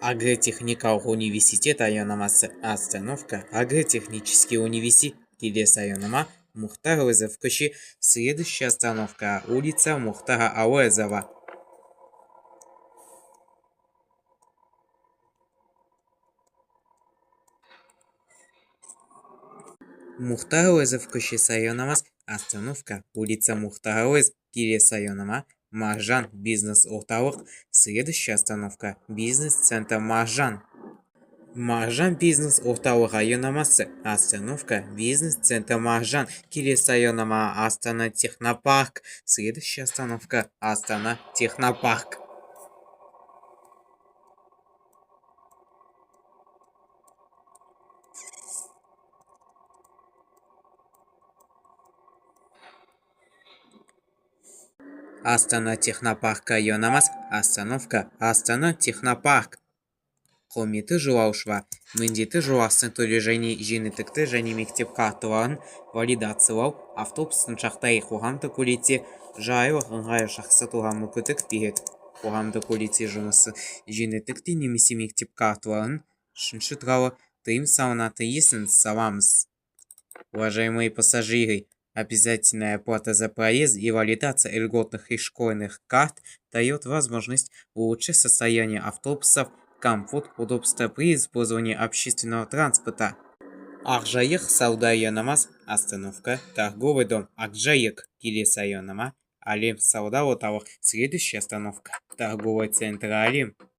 Агротехникалық университет айономасы остановка. Агротехнический университет келесі айонома Мухтар Әуезов көше. Следующая остановка улица Мухтара Әуезова. Мухтар Әуезов көшесі айономас остановка улица Мухтар Әуезов келесі айонома Маржан бизнес орталық. Следующая остановка бизнес-центр Маржан. Маржан бизнес орталық айономасы остановка бизнес-центр Маржан. Келесі айонома Астана технопарк. Следующая остановка Астана технопарк. Астана технопарк айономас остановка Астана технопарк. Құрметті жолаушылар, міндетті жолақысын төлеу жеңілдікті және мектеп карталарын валидациялау автобустың жағдайы қоғамдық көлікте жайлы ыңғайлы жақсартуға мүмкіндік береді. Қоғамдық көлікте жұмысы жеңілдікті немесе мектеп карталарын үшінші туралы тыйым салынатын есін саламыз. Уважаемые пассажиры, обязательная оплата за проезд и валидация льготных и школьных карт дает возможность улучшить состояние автобусов, комфорт, удобство при использовании общественного транспорта. Ақжайық сауда айономас остановка торговый дом Ақжайық. Келесі айонома Алем сауда орталық. Следующая остановка торговый центр Алем.